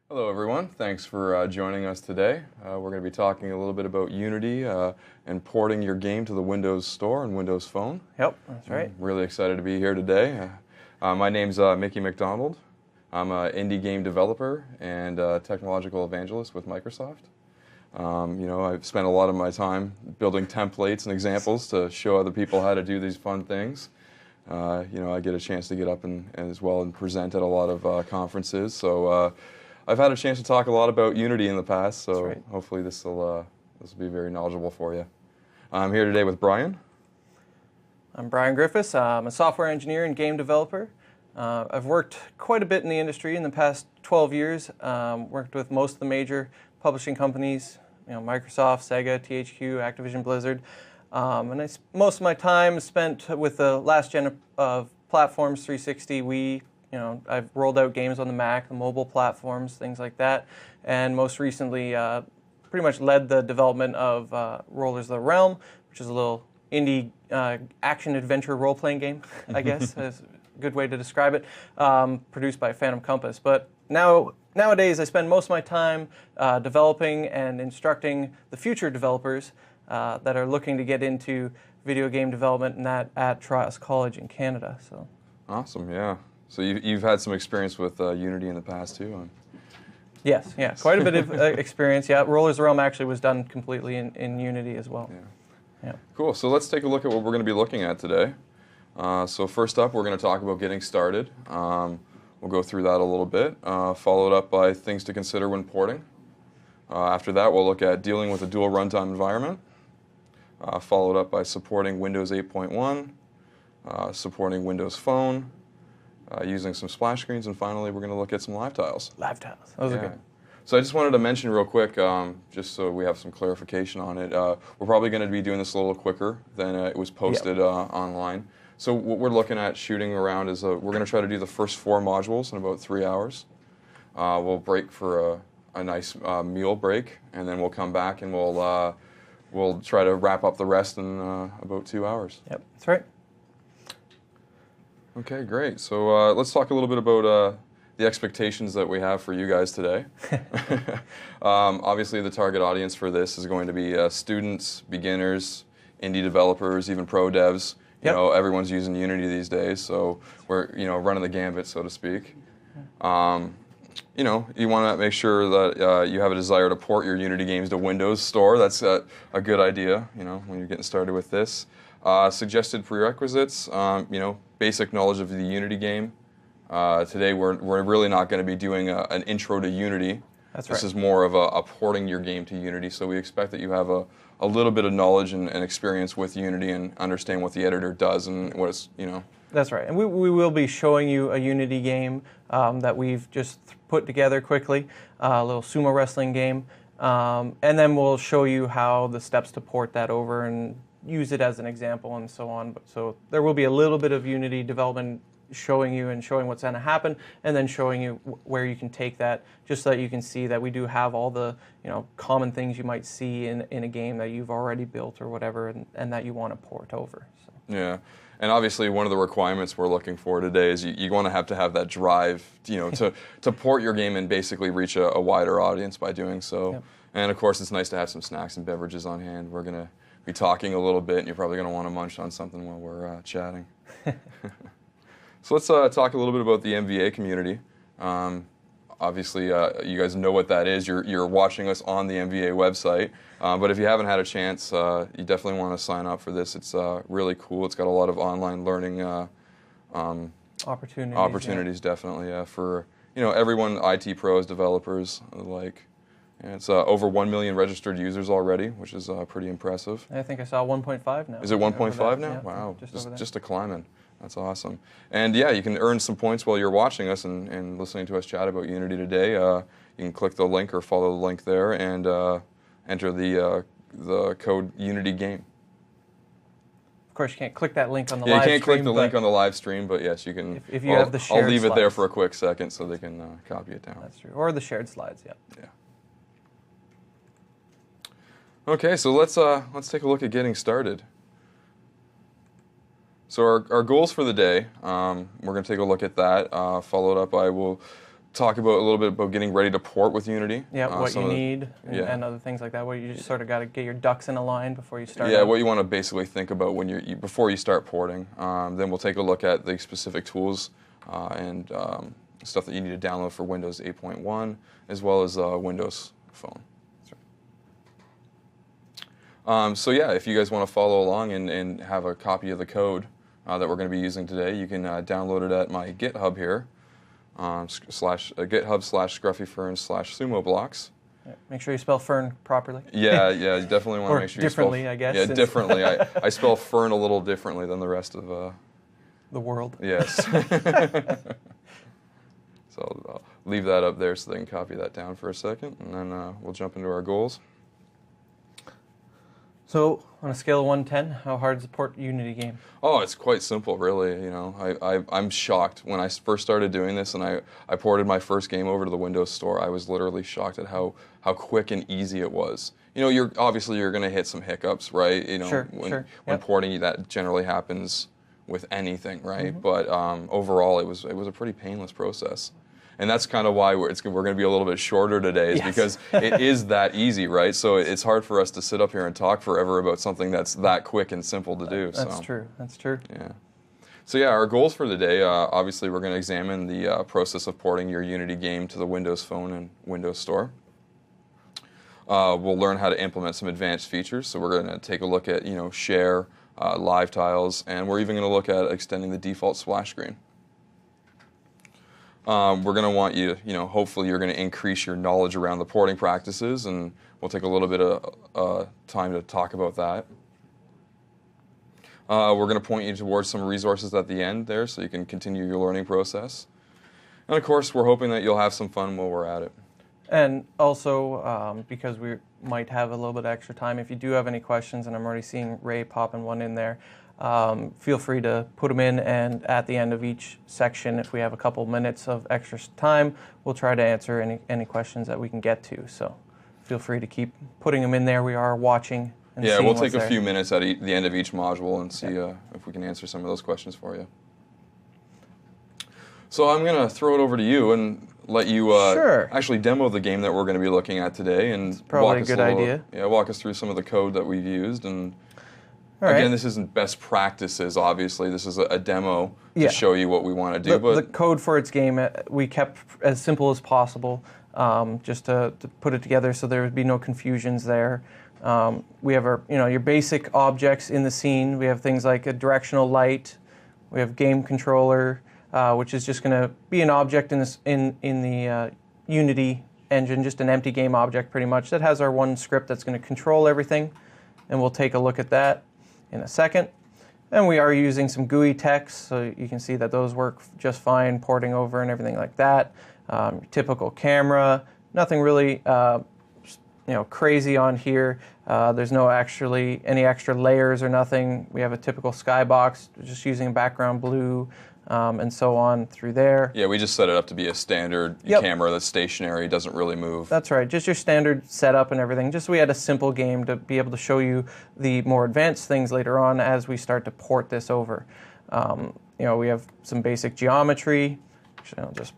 Hello everyone, thanks for joining us today. We're going to be talking a little bit about Unity and porting your game to the Windows Store and Windows Phone. Yep, that's right. I'm really excited to be here today. My name's Mickey McDonald. I'm an indie game developer and technological evangelist with Microsoft. I've spent a lot of my time building templates and examples to show other people how to do these fun things. I get a chance to get up and as well and present at a lot of conferences. So I've had a chance to talk a lot about Unity in the past, so right. Hopefully this will be very knowledgeable for you. I'm here today with Brian. I'm Brian Griffiths. I'm a software engineer and game developer. I've worked quite a bit in the industry in the past 12 years. Worked with most of the major publishing companies, Microsoft, Sega, THQ, Activision Blizzard. And most of my time is spent with the last gen of platforms, 360, Wii. I've rolled out games on the Mac, the mobile platforms, things like that. And most recently, pretty much led the development of Rollers of the Realm, which is a little indie action-adventure role-playing game, I guess, is a good way to describe it, produced by Phantom Compass. But nowadays, I spend most of my time developing and instructing the future developers that are looking to get into video game development, and that at Trias College in Canada. So. Awesome, yeah. So you've had some experience with Unity in the past too? Yes, yeah, quite a bit of experience. Yeah, Rollers of the Realm actually was done completely in Unity as well. Yeah. Cool, so let's take a look at what we're going to be looking at today. So first up, we're going to talk about getting started. We'll go through that a little bit, followed up by things to consider when porting. After that, we'll look at dealing with a dual runtime environment, followed up by supporting Windows 8.1, supporting Windows Phone, using some splash screens, and finally we're going to look at some live tiles. Live tiles, those are good. So I just wanted to mention real quick, just so we have some clarification on it, we're probably going to be doing this a little quicker than it was posted online. So what we're looking at shooting around is we're going to try to do the first 4 modules in about 3 hours. We'll break for a nice meal break, and then we'll come back and we'll try to wrap up the rest in about 2 hours. Yep, that's right. Okay, great. So let's talk a little bit about the expectations that we have for you guys today. Obviously, the target audience for this is going to be students, beginners, indie developers, even pro devs. Yep. Everyone's using Unity these days, so we're running the gambit, so to speak. You want to make sure that you have a desire to port your Unity games to Windows Store. That's a good idea. When you're getting started with this. Suggested prerequisites. Basic knowledge of the Unity game. Today we're really not going to be doing an intro to Unity. That's this right. is more of a porting your game to Unity, so we expect that you have a little bit of knowledge and experience with Unity and understand what the editor does and what it's, That's right, and we will be showing you a Unity game that we've just put together quickly, a little sumo wrestling game, and then we'll show you how the steps to port that over and use it as an example and so on. So there will be a little bit of Unity development showing what's going to happen, and then showing you where you can take that, just so that you can see that we do have all the common things you might see in a game that you've already built or whatever, and that you want to port over. So. Yeah. And obviously, one of the requirements we're looking for today is you want to have that drive, to port your game and basically reach a wider audience by doing so. Yep. And of course, it's nice to have some snacks and beverages on hand. We're going to be talking a little bit, and you're probably going to want to munch on something while we're chatting. So let's talk a little bit about the MVA community. Obviously, you guys know what that is. You're watching us on the MVA website. But if you haven't had a chance, you definitely want to sign up for this. It's really cool. It's got a lot of online learning opportunities, definitely, for everyone, IT pros, developers, like. And it's over 1 million registered users already, which is pretty impressive. I think I saw 1.5 now. Is it 1.5 now? Yeah, wow, just a climbing. That's awesome. And yeah, you can earn some points while you're watching us and listening to us chat about Unity today. You can click the link or follow the link there and enter the code UnityGame. Of course, you can't click that link on the live stream. You can't click the link on the live stream, but yes, you can. If you have the shared I'll leave it slides. there for a quick second so they can copy it down. That's true. Or the shared slides, yeah. Yeah. Okay, so let's take a look at getting started. So our goals for the day, we're going to take a look at that, followed up by we'll talk about a little bit about getting ready to port with Unity. Yeah, what you need yeah. and other things like that. Where you just sort of got to get your ducks in a line before you start. Yeah, what you want to basically think about when before you start porting. Then we'll take a look at the specific tools and stuff that you need to download for Windows 8.1 as well as Windows Phone. So yeah, if you guys want to follow along and have a copy of the code that we're going to be using today, you can download it at my GitHub here, GitHub/ScruffyFern/SumoBlocks. Yeah, make sure you spell Fern properly. Yeah, you definitely want to make sure you spell differently, I guess. Yeah, differently. I spell Fern a little differently than the rest of the world. Yes. So I'll leave that up there so they can copy that down for a second, and then we'll jump into our goals. So, on a scale of 1 to 10, how hard is the port Unity game? Oh, it's quite simple, really. You know, I'm shocked. When I first started doing this and I ported my first game over to the Windows Store, I was literally shocked at how quick and easy it was. You know, you're going to hit some hiccups, right? You know, Sure. when Yep. porting, that generally happens with anything, right? Mm-hmm. But overall, it was a pretty painless process. And that's kind of why we're going to be a little bit shorter today, is because it is that easy, right? So it's hard for us to sit up here and talk forever about something that's that quick and simple to do. That's true. That's true. Yeah. So yeah, our goals for the day, obviously we're going to examine the process of porting your Unity game to the Windows Phone and Windows Store. We'll learn how to implement some advanced features. So we're going to take a look at, share, live tiles, and we're even going to look at extending the default splash screen. We're going to want you, hopefully you're going to increase your knowledge around the porting practices, and we'll take a little bit of time to talk about that. We're going to point you towards some resources at the end there so you can continue your learning process. And of course, we're hoping that you'll have some fun while we're at it. And also, because we might have a little bit of extra time, if you do have any questions, and I'm already seeing Ray popping one in there, feel free to put them in, and at the end of each section, if we have a couple minutes of extra time, we'll try to answer any questions that we can get to. So feel free to keep putting them in there. We are watching and yeah, seeing we'll take what's a few minutes at the end of each module and see if we can answer some of those questions for you. So I'm going to throw it over to you and let you actually demo the game that we're going to be looking at today, and it's probably a good idea. Yeah, walk us through some of the code that we've used. And again, this isn't best practices, obviously. This is a demo to show you what we want to do. But the code for its game, we kept as simple as possible, just to put it together so there would be no confusions there. We have our, your basic objects in the scene. We have things like a directional light. We have game controller, which is just going to be an object in the Unity engine, just an empty game object pretty much. That has our one script that's going to control everything, and we'll take a look at that in a second. And we are using some GUI text, so you can see that those work just fine, porting over and everything like that. Typical camera, nothing really crazy on here. There's no any extra layers or nothing. We have a typical skybox, just using background blue, and so on through there. Yeah, we just set it up to be a standard camera that's stationary, doesn't really move. That's right, just your standard setup and everything. Just so we had a simple game to be able to show you the more advanced things later on as we start to port this over. We have some basic geometry. Actually, I'll just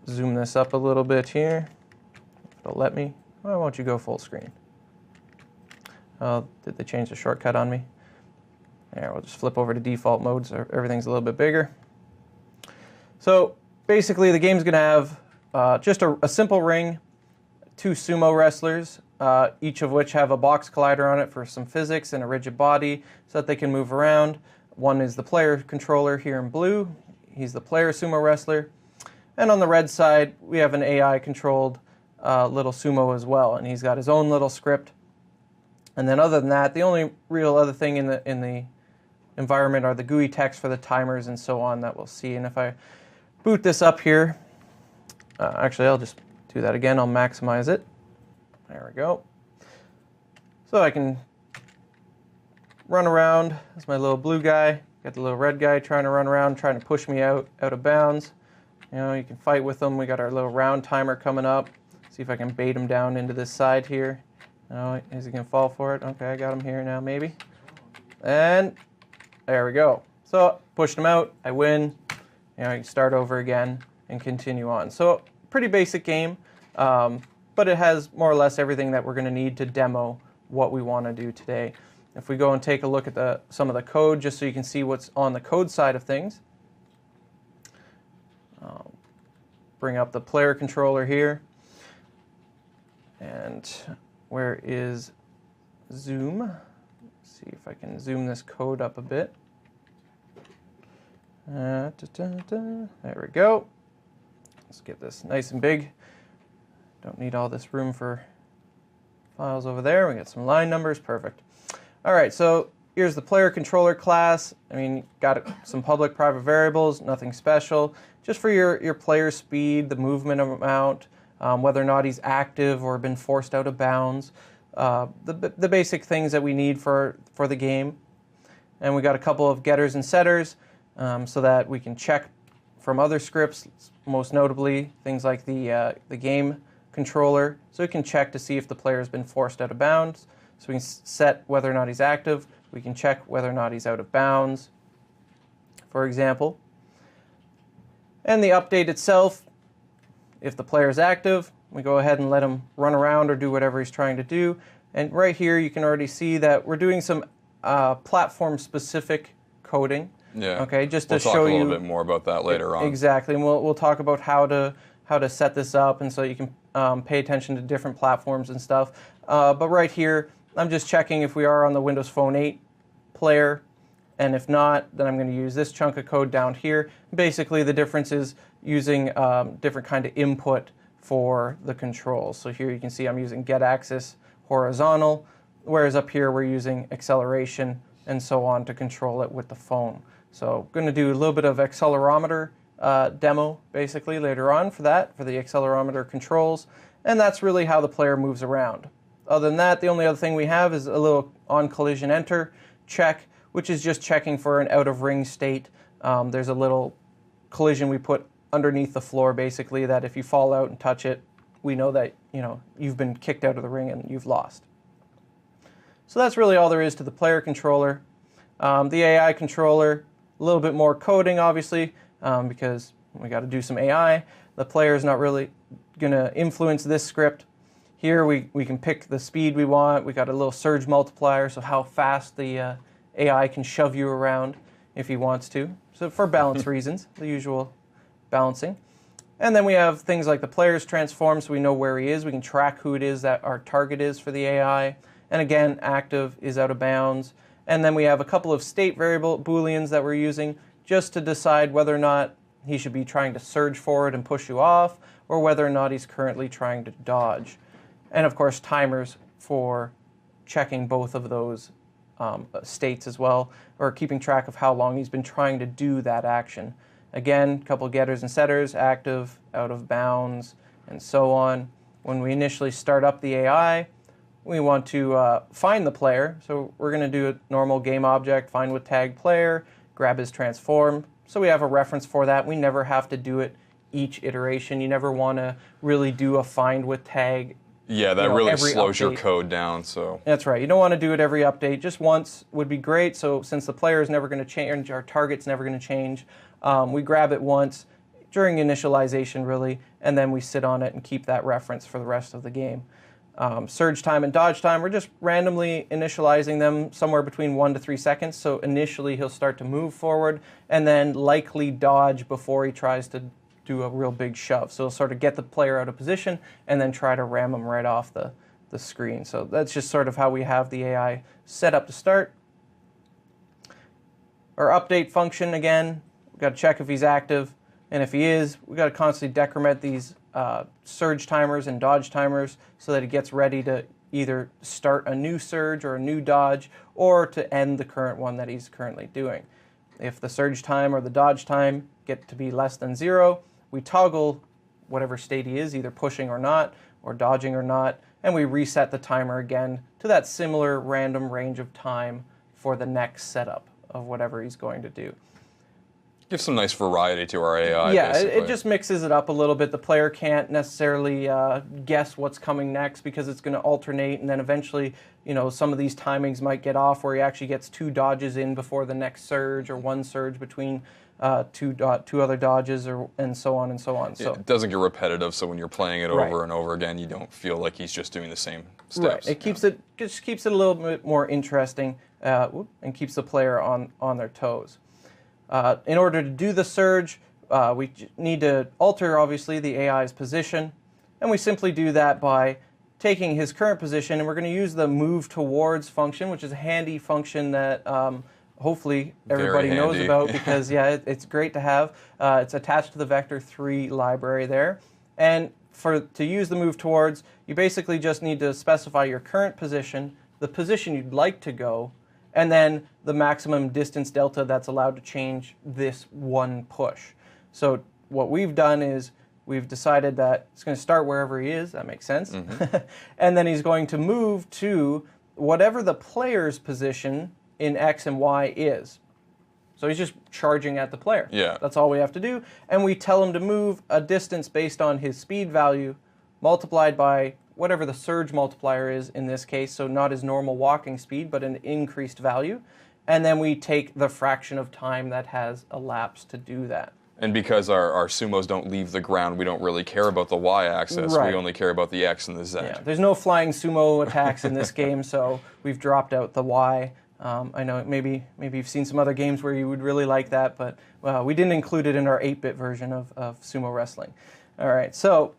zoom this up a little bit here. If it'll let me. Why won't you go full screen? Did they change the shortcut on me? There, we'll just flip over to default mode so everything's a little bit bigger. So basically the game's going to have just a simple ring, 2 sumo wrestlers, each of which have a box collider on it for some physics and a rigid body so that they can move around. One is the player controller here in blue. He's the player sumo wrestler. And on the red side, we have an AI-controlled little sumo as well, and he's got his own little script. And then other than that, the only real other thing in the environment are the GUI text for the timers and so on that we'll see. And if I boot this up here, actually I'll just do that again. I'll maximize it. There we go. So I can run around. That's my little blue guy. Got the little red guy trying to run around, trying to push me out of bounds. You can fight with them. We got our little round timer coming up. See if I can bait him down into this side here. Oh, is he going to fall for it? Okay, I got him here now, maybe. And there we go. So, pushed him out. I win. You can start over again. and continue on. So pretty basic game, but it has more or less everything that we're going to need to demo what we want to do today. If we go and take a look at some of the code, just so you can see what's on the code side of things. Bring up the player controller here. And where is zoom? Let's see if I can zoom this code up a bit. There we go. Let's get this nice and big. Don't need all this room for files over there. We got some line numbers, perfect. All right, so here's the player controller class. I mean, got some public private variables, nothing special. Just for your player speed, the movement amount, whether or not he's active or been forced out of bounds. The basic things that we need for the game. And we got a couple of getters and setters so that we can check from other scripts, most notably things like the game controller. So we can check to see if the player has been forced out of bounds. So we can set whether or not he's active. We can check whether or not he's out of bounds, for example. And the update itself, if the player is active, we go ahead and let him run around or do whatever he's trying to do. And right here you can already see that we're doing some platform-specific coding. Yeah. Okay, just to show you we'll talk a little bit more about that later on. Exactly, and we'll talk about how to set this up, and so you can pay attention to different platforms and stuff. But right here, I'm just checking if we are on the Windows Phone 8 player, and if not, then I'm going to use this chunk of code down here. Basically, the difference is using different kind of input for the controls. So here you can see I'm using get axis horizontal, whereas up here we're using acceleration and so on to control it with the phone. So I'm going to do a little bit of accelerometer demo basically later on for the accelerometer controls, and that's really how the player moves around. Other than that, the only other thing we have is a little on collision enter check, which is just checking for an out of ring state. There's a little collision we put underneath the floor basically that if you fall out and touch it, we know that you've been kicked out of the ring and you've lost. So that's really all there is to the player controller. The AI controller, a little bit more coding obviously, because we got to do some AI. The player is not really going to influence this script. Here we can pick the speed we want. We got a little surge multiplier, so how fast the AI can shove you around if he wants to. So for balance reasons, the usual balancing. And then we have things like the player's transform, so we know where he is. We can track who it is that our target is for the AI. And again, active is out of bounds. And then we have a couple of state variable booleans that we're using just to decide whether or not he should be trying to surge forward and push you off, or whether or not he's currently trying to dodge. And of course, timers for checking both of those states as well, or keeping track of how long he's been trying to do that action. Again, a couple getters and setters, active, out of bounds, and so on. When we initially start up the AI, we want to find the player. So we're going to do a normal game object, find with tag player, grab his transform. So we have a reference for that. We never have to do it each iteration. You never want to really do a find with tag. Yeah, that really slows update. your code down. So that's right. You don't want to do it every update. Just once would be great. So since the player is never going to change, our target's never going to change, we grab it once during initialization, really, and then we sit on it and keep that reference for the rest of the game. Surge time and dodge time, we're just randomly initializing them somewhere between 1 to 3 seconds. So initially he'll start to move forward and then likely dodge before he tries to do a real big shove. So he'll sort of get the player out of position and then try to ram him right off the screen. So that's just sort of how we have the AI set up to start. Our update function, again, we've got to check if he's active. And if he is, we've got to constantly decrement these surge timers and dodge timers so that he gets ready to either start a new surge or a new dodge, or to end the current one that he's currently doing. If the surge time or the dodge time get to be less than 0, we toggle whatever state he is, either pushing or not, or dodging or not, and we reset the timer again to that similar random range of time for the next setup of whatever he's going to do. Give some nice variety to our AI. Yeah, basically. it just mixes it up a little bit. The player can't necessarily guess what's coming next because it's going to alternate, and then eventually, some of these timings might get off where he actually gets 2 dodges in before the next surge, or 1 surge between two other dodges, and so on and so on. So it doesn't get repetitive, so when you're playing it over and over again, you don't feel like he's just doing the same steps. Right. It just keeps it a little bit more interesting, and keeps the player on their toes. In order to do the surge, we need to alter, obviously, the AI's position, and we simply do that by taking his current position, and we're going to use the move towards function, which is a handy function that hopefully everybody knows about, because it's great to have. It's attached to the vector3 library there, and to use the move towards, you basically just need to specify your current position, the position you'd like to go, and then the maximum distance delta that's allowed to change this one push. So what we've done is we've decided that it's going to start wherever he is. That makes sense. And then he's going to move to whatever the player's position in X and Y is. So he's just charging at the player. Yeah. That's all we have to do. And we tell him to move a distance based on his speed value multiplied by whatever the surge multiplier is in this case. So not his normal walking speed, but an increased value. And then we take the fraction of time that has elapsed to do that. And because our sumos don't leave the ground, we don't really care about the y-axis. Right. We only care about the x and the z. Yeah, there's no flying sumo attacks in this game, so we've dropped out the y. I know maybe you've seen some other games where you would really like that, but we didn't include it in our 8-bit version of sumo wrestling. All right, so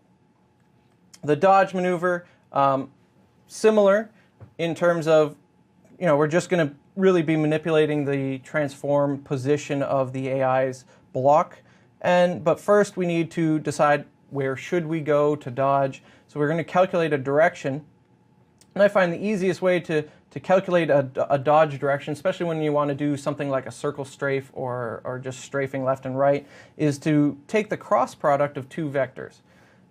the dodge maneuver, similar in terms of, we're just going to really be manipulating the transform position of the AI's block. But first we need to decide where should we go to dodge. So we're going to calculate a direction. And I find the easiest way to calculate a dodge direction, especially when you want to do something like a circle strafe or just strafing left and right, is to take the cross product of two vectors.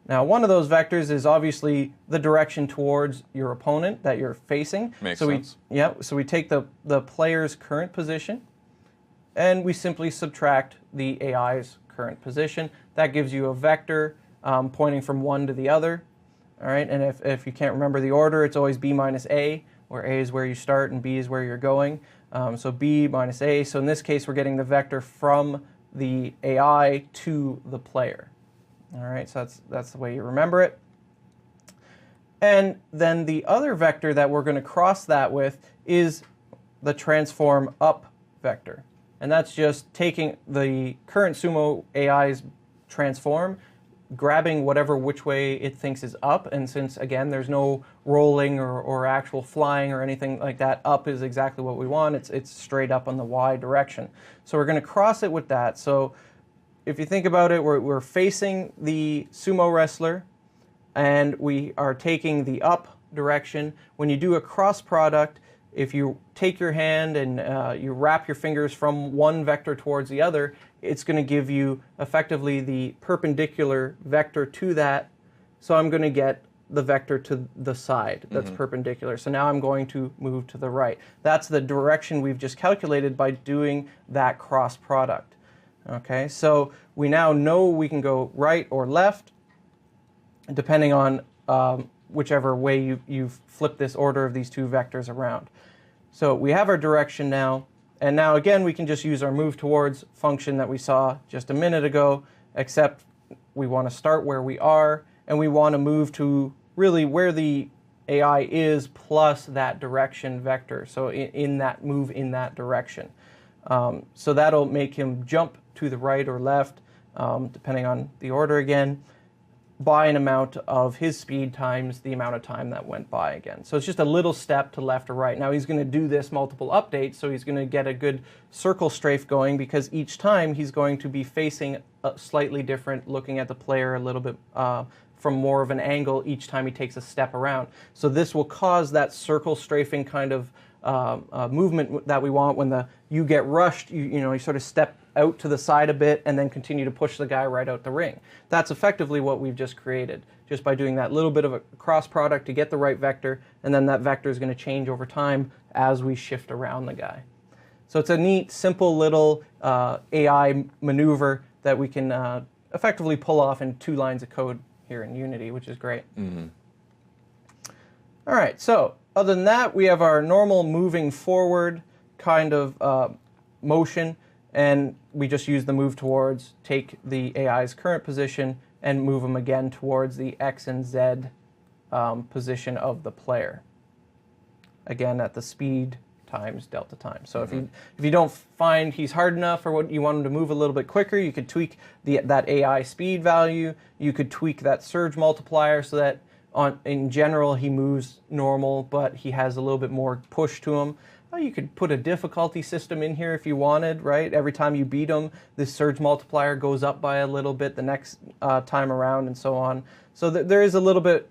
Now, one of those vectors is obviously the direction towards your opponent that you're facing. Makes sense. So we take the player's current position, and we simply subtract the AI's current position. That gives you a vector pointing from one to the other. All right, and if you can't remember the order, it's always B minus A, where A is where you start and B is where you're going. So B minus A. So in this case, we're getting the vector from the AI to the player. All right, so that's the way you remember it. And then the other vector that we're going to cross that with is the transform up vector. And that's just taking the current sumo AI's transform, grabbing which way it thinks is up, and since, again, there's no rolling or actual flying or anything like that, up is exactly what we want. It's straight up on the Y direction. So we're going to cross it with that. So if you think about it, we're facing the sumo wrestler, and we are taking the up direction. When you do a cross product, if you take your hand and you wrap your fingers from one vector towards the other, it's going to give you effectively the perpendicular vector to that. So I'm going to get the vector to the side that's perpendicular. So now I'm going to move to the right. That's the direction we've just calculated by doing that cross product. Okay, so we now know we can go right or left, depending on whichever way you've flipped this order of these two vectors around. So we have our direction now, and now again we can just use our move towards function that we saw just a minute ago, except we want to start where we are, and we want to move to really where the AI is plus that direction vector, so in that move in that direction. So that'll make him jump to the right or left, depending on the order again, by an amount of his speed times the amount of time that went by again. So it's just a little step to left or right. Now he's going to do this multiple updates, so he's going to get a good circle strafe going, because each time he's going to be facing a slightly different, looking at the player a little bit from more of an angle each time he takes a step around. So this will cause that circle strafing kind of movement that we want. When you get rushed, you sort of step out to the side a bit and then continue to push the guy right out the ring. That's effectively what we've just created, just by doing that little bit of a cross product to get the right vector, and then that vector is going to change over time as we shift around the guy. So it's a neat, simple little AI maneuver that we can effectively pull off in 2 lines of code here in Unity, which is great. All right, so other than that, we have our normal moving forward kind of motion. and we just use the move towards, take the AI's current position, and move them again towards the X and Z position of the player. Again, at the speed times delta time. So if you don't find he's hard enough or what you want him to move a little bit quicker, you could tweak that AI speed value. You could tweak that surge multiplier so that in general he moves normal, but he has a little bit more push to him. You could put a difficulty system in here if you wanted, right? Every time you beat him, this surge multiplier goes up by a little bit the next time around, and so on. So there is a little bit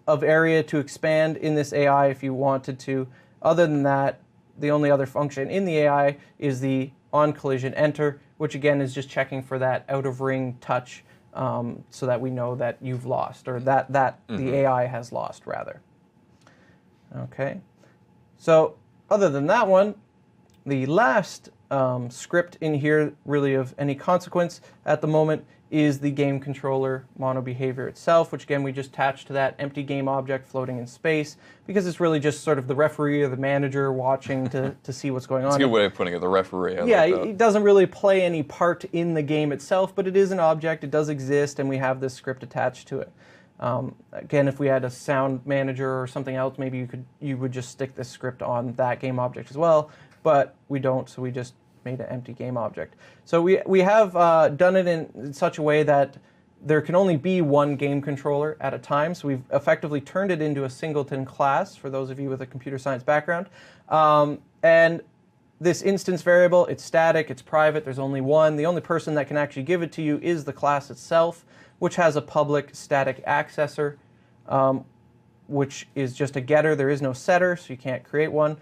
of area to expand in this AI if you wanted to. Other than that, the only other function in the AI is the on collision enter, which again is just checking for that out of ring touch, so that we know that you've lost, or that the AI has lost, rather. Okay, so other than that one, the last script in here really of any consequence at the moment is the game controller mono behavior itself, which again we just attach to that empty game object floating in space, because it's really just sort of the referee or the manager watching to see what's going on. That's a good way of putting it, the referee. Yeah, it doesn't really play any part in the game itself, but it is an object, it does exist, and we have this script attached to it. Again, if we had a sound manager or something else, maybe you would just stick this script on that game object as well, but we don't, so we just made an empty game object. So we have done it in such a way that there can only be one game controller at a time, so we've effectively turned it into a singleton class, for those of you with a computer science background. And this instance variable, it's static, it's private, there's only one. The only person that can actually give it to you is the class itself, which has a public static accessor, which is just a getter. There is no setter, so you can't create one.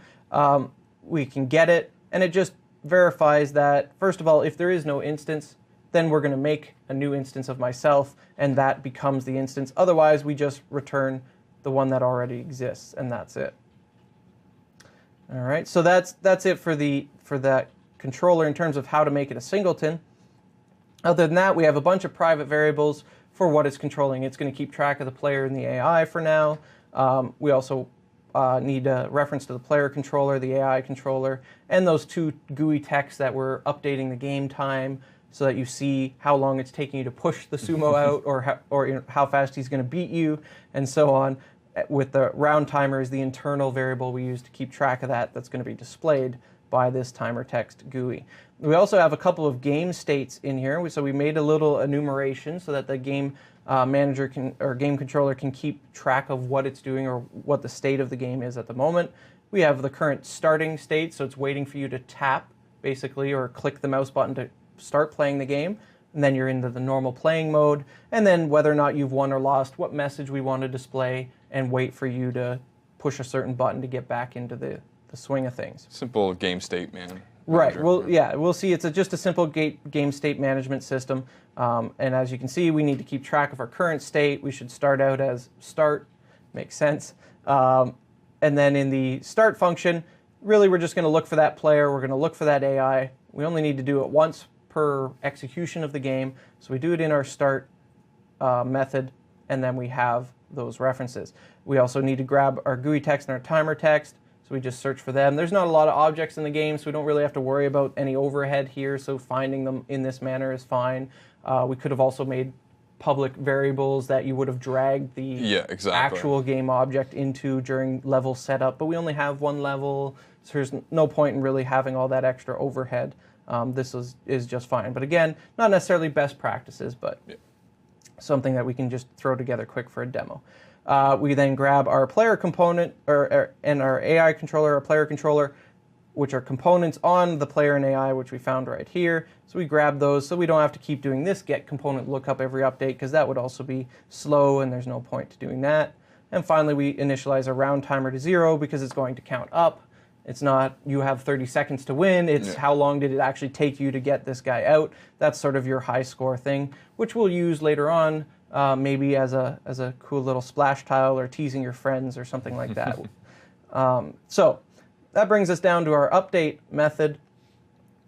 We can get it, and it just verifies that, first of all, if there is no instance, then we're going to make a new instance of myself, and that becomes the instance. Otherwise, we just return the one that already exists, and that's it. All right, so that's it for that controller in terms of how to make it a singleton. Other than that, we have a bunch of private variables for what it's controlling. It's going to keep track of the player and the AI for now. We also need a reference to the player controller, the AI controller, and those two GUI texts that we're updating the game time so that you see how long it's taking you to push the sumo out, or how fast he's going to beat you, and so on. With the round timer is the internal variable we use to keep track of that. That's going to be displayed by this timer text GUI. We also have a couple of game states in here, so we made a little enumeration so that the game manager or game controller can keep track of what it's doing or what the state of the game is at the moment. We have the current starting state, so it's waiting for you to tap, basically, or click the mouse button to start playing the game, and then you're into the normal playing mode, and then whether or not you've won or lost, what message we want to display, and wait for you to push a certain button to get back into the swing of things. Simple game state, man. Right. Well, yeah, we'll see. It's just a simple game state management system. And as you can see, we need to keep track of our current state. We should start out as start. Makes sense. And then in the start function, really we're just going to look for that player. We're going to look for that AI. We only need to do it once per execution of the game. So we do it in our start method, and then we have those references. We also need to grab our GUI text and our timer text. So we just search for them. There's not a lot of objects in the game, so we don't really have to worry about any overhead here, so finding them in this manner is fine. We could have also made public variables that you would have dragged the actual game object into during level setup, but we only have one level, so there's no point in really having all that extra overhead. This is just fine. But again, not necessarily best practices, but something that we can just throw together quick for a demo. We then grab our player component and our AI controller, our player controller, which are components on the player and AI, which we found right here. So we grab those so we don't have to keep doing this get component lookup every update, because that would also be slow and there's no point to doing that. And finally, we initialize a round timer to 0 because it's going to count up. It's not you have 30 seconds to win, it's how long did it actually take you to get this guy out. That's sort of your high score thing, which we'll use later on. Maybe as a cool little splash tile or teasing your friends or something like that. So that brings us down to our update method,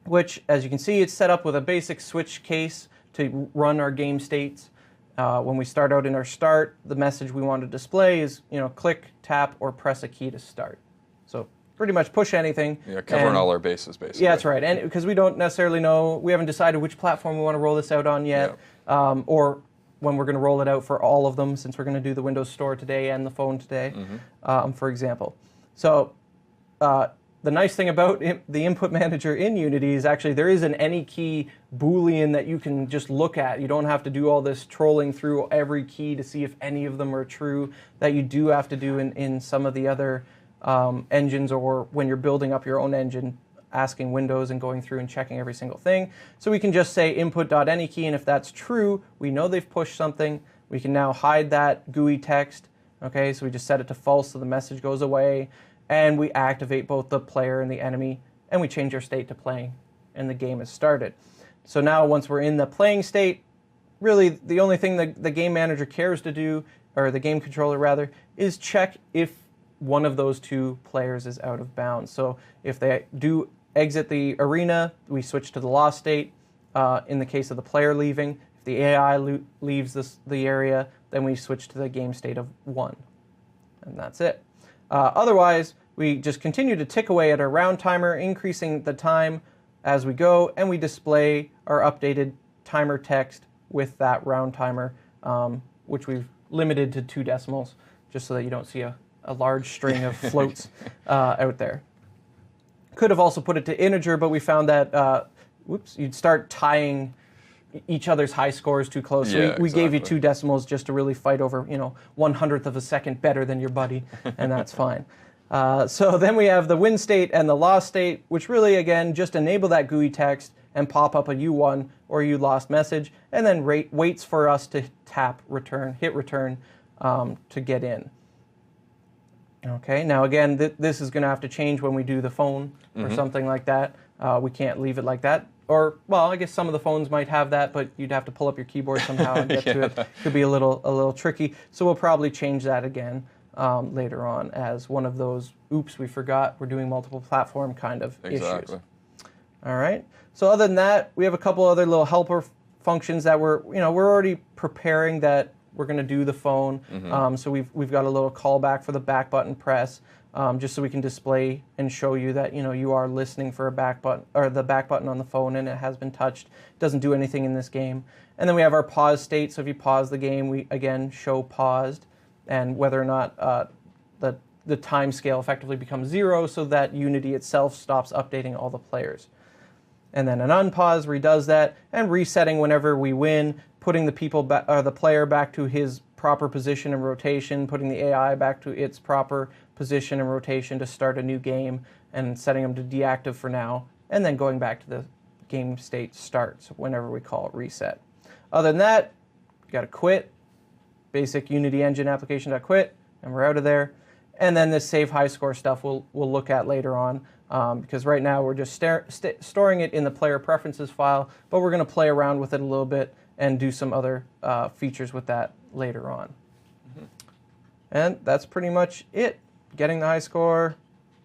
which, as you can see, it's set up with a basic switch case to run our game states. When we start out in our start, the message we want to display is, click, tap, or press a key to start. So pretty much push anything. Yeah, covering all our bases, basically. Yeah, that's right. And because we don't necessarily know, we haven't decided which platform we want to roll this out on yet, or when we're going to roll it out for all of them, since we're going to do the Windows Store today and the phone today, for example. So the nice thing about the input manager in Unity is actually there is an any key Boolean that you can just look at. You don't have to do all this trolling through every key to see if any of them are true that you do have to do in some of the other engines, or when you're building up your own engine, asking Windows and going through and checking every single thing. So we can just say input.anyKey, and if that's true, we know they've pushed something. We can now hide that GUI text. Okay, so we just set it to false so the message goes away, and we activate both the player and the enemy, and we change our state to playing, and the game is started. So now once we're in the playing state, really the only thing the game manager cares to do, or the game controller rather, is check if one of those two players is out of bounds. So if they do exit the arena, we switch to the lost state. In the case of the player leaving, if the AI leaves the area, then we switch to the game state of 1. And that's it. Otherwise, we just continue to tick away at our round timer, increasing the time as we go, and we display our updated timer text with that round timer, which we've limited to 2 decimals, just so that you don't see a large string of floats out there. Could have also put it to integer, but we found that, you'd start tying each other's high scores too close. So we gave you 2 decimals just to really fight over, 1/100th of a second better than your buddy, and that's fine. So then we have the win state and the lost state, which really, again, just enable that GUI text and pop up a you won or you lost message, and then waits for us to hit return to get in. Okay, now again, this is going to have to change when we do the phone or something like that. We can't leave it like that. Or, well, I guess some of the phones might have that, but you'd have to pull up your keyboard somehow and get to it. Could be a little tricky. So we'll probably change that again later on as one of those, oops, we forgot we're doing multiple platform kind of issues. All right. So other than that, we have a couple other little helper functions that we're already preparing that we're going to do the phone. So we've got a little callback for the back button press, just so we can display and show you that you are listening for a back button, or the back button on the phone, and it has been touched. It doesn't do anything in this game. And then we have our pause state. So if you pause the game, we again show paused, and whether or not the time scale effectively becomes 0, so that Unity itself stops updating all the players. And then an unpause redoes that, and resetting whenever we win, putting the player back to his proper position and rotation, putting the AI back to its proper position and rotation to start a new game, and setting them to deactive for now, and then going back to the game state starts whenever we call it reset. Other than that, you got to quit, basic Unity engine application.quit, and we're out of there. And then this save high score stuff we'll look at later on, because right now we're just storing it in the player preferences file, but we're going to play around with it a little bit and do some other features with that later on. And that's pretty much it. Getting the high score,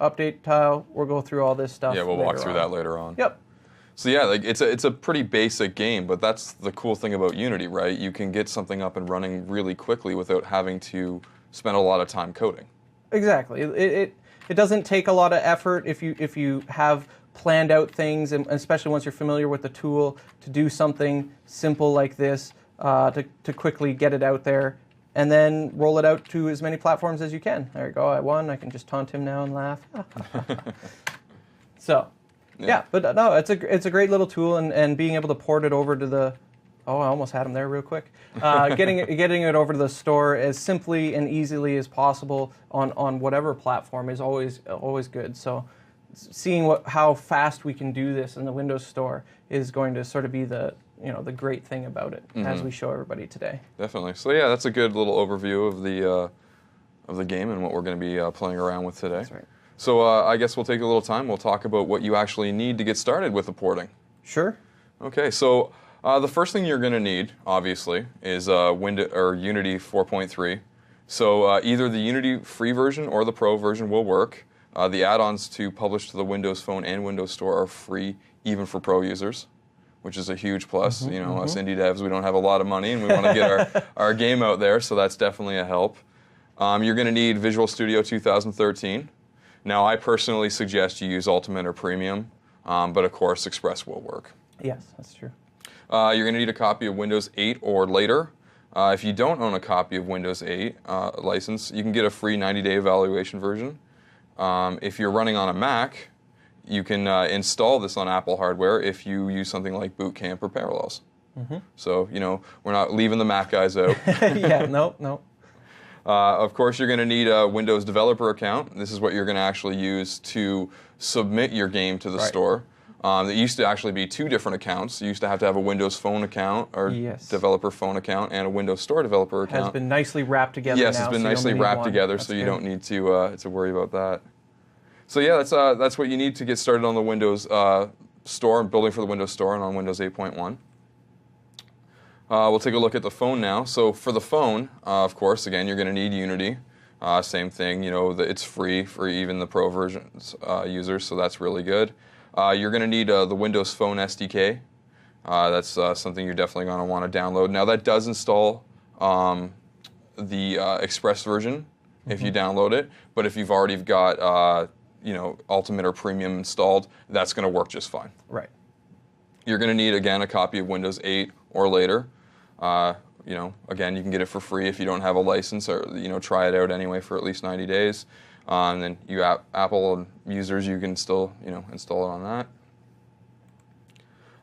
update tile, we'll go through all this stuff. Yeah, we'll walk through that later on. Yep. So yeah, it's a pretty basic game, but that's the cool thing about Unity, right? You can get something up and running really quickly without having to spend a lot of time coding. Exactly. It doesn't take a lot of effort if you have planned out things, and especially once you're familiar with the tool, to do something simple like this, to quickly get it out there, and then roll it out to as many platforms as you can. There you go, I won. I can just taunt him now and laugh. So, yeah, but no, it's a great little tool, and being able to port it over to the, oh, I almost had him there real quick. Getting it over to the store as simply and easily as possible on whatever platform is always good. So seeing how fast we can do this in the Windows Store is going to sort of be the great thing about it as we show everybody today. Definitely. So yeah, that's a good little overview of the game and what we're going to be playing around with today. That's right. So I guess we'll take a little time. We'll talk about what you actually need to get started with the porting. Sure. Okay. So the first thing you're going to need, obviously, is Unity 4.3. So either the Unity free version or the Pro version will work. The add-ons to publish to the Windows Phone and Windows Store are free, even for Pro users, which is a huge plus. Us indie devs, we don't have a lot of money, and we want to get our game out there, so that's definitely a help. You're going to need Visual Studio 2013. Now, I personally suggest you use Ultimate or Premium, but of course, Express will work. Yes, that's true. You're going to need a copy of Windows 8 or later. If you don't own a copy of Windows 8 license, you can get a free 90-day evaluation version. If you're running on a Mac, you can install this on Apple hardware if you use something like Boot Camp or Parallels. So, you know, we're not leaving the Mac guys out. Yeah, no. Of course, you're going to need a Windows developer account. This is what you're going to actually use to submit your game to the store. There used to actually be 2 different accounts. You used to have a Windows Phone account or developer phone account and a Windows Store developer account. Has been nicely wrapped together. Yes, now, it's been so nicely wrapped together, so you don't need to worry about that. So yeah, that's what you need to get started on the Windows Store and building for the Windows Store and on Windows 8.1. We'll take a look at the phone now. So for the phone, of course, again, you're going to need Unity. Same thing, you know, it's free for even the Pro versions users, so that's really good. You're going to need the Windows Phone SDK. That's something you're definitely going to want to download. Now that does install the Express version if you download it, but if you've already got you know, Ultimate or Premium installed, that's going to work just fine. Right. You're going to need, again, a copy of Windows 8 or later. You know, again, you can get it for free if you don't have a license, or, you know, try it out anyway for at least 90 days. And then you Apple users, you can still, you know, install it on that.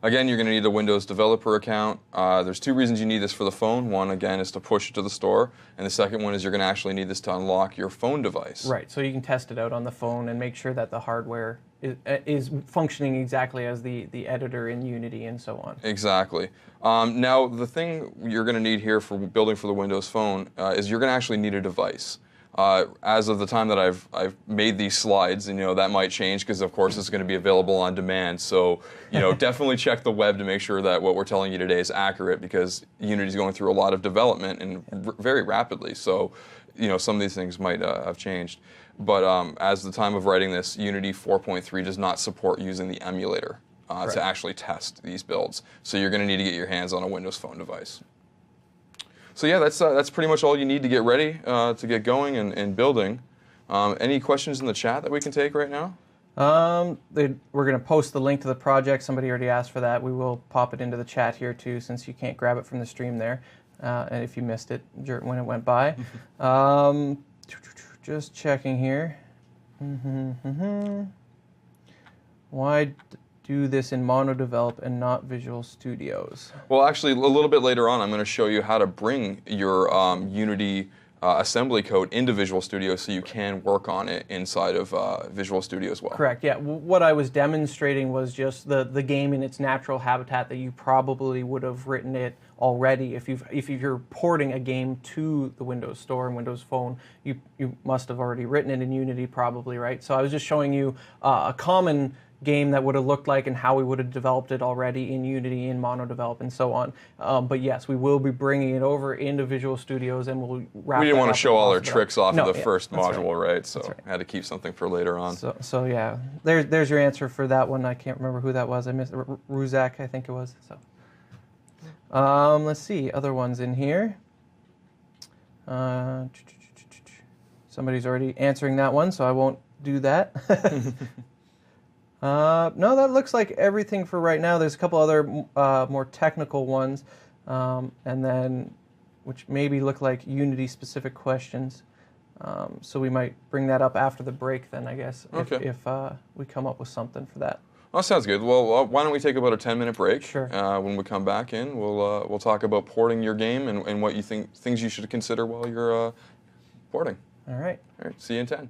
Again, you're going to need a Windows developer account. There's 2 reasons you need this for the phone. One, again, is to push it to the store, and the second one is you're going to actually need this to unlock your phone device. Right, so you can test it out on the phone and make sure that the hardware is functioning exactly as the editor in Unity and so on. Exactly. Now, the thing you're going to need here for building for the Windows Phone is you're going to actually need a device. As of the time that I've made these slides, and, you know, that might change because, of course, it's going to be available on demand. So, you know, definitely check the web to make sure that what we're telling you today is accurate, because Unity is going through a lot of development and very rapidly. So, you know, some of these things might have changed. But as the time of writing this, Unity 4.3 does not support using the emulator to actually test these builds. So you're going to need to get your hands on a Windows Phone device. So yeah, that's pretty much all you need to get ready to get going and building. Any questions in the chat that we can take right now? We're going to post the link to the project. Somebody already asked for that. We will pop it into the chat here too, since you can't grab it from the stream there. And if you missed it when it went by. Just checking here. Why do this in mono-develop and not Visual Studios? Well, actually, a little bit later on, I'm going to show you how to bring your Unity assembly code into Visual Studio so you can work on it inside of Visual Studio as well. Correct, yeah. What I was demonstrating was just the game in its natural habitat that you probably would have written it already. If you're porting a game to the Windows Store and Windows Phone, you must have already written it in Unity probably, right? So I was just showing you a common game that would have looked like and how we would have developed it already in Unity, in mono-develop, and so on. But yes, we will be bringing it over into Visual Studios, and we'll wrap. We didn't want to show all our tricks off of the yeah, first module, right? So right. I had to keep something for later on. So yeah, there's your answer for that one. I can't remember who that was. I missed Ruzak, I think it was. So let's see, other ones in here. Somebody's already answering that one, so I won't do that. No, that looks like everything for right now. There's a couple other more technical ones, and then which maybe look like Unity-specific questions. So we might bring that up after the break then, I guess, if we come up with something for that. Well, that sounds good. Well, why don't we take about a 10-minute break? Sure. When we come back in, we'll talk about porting your game and what you think, things you should consider while you're porting. All right. All right. See you in 10.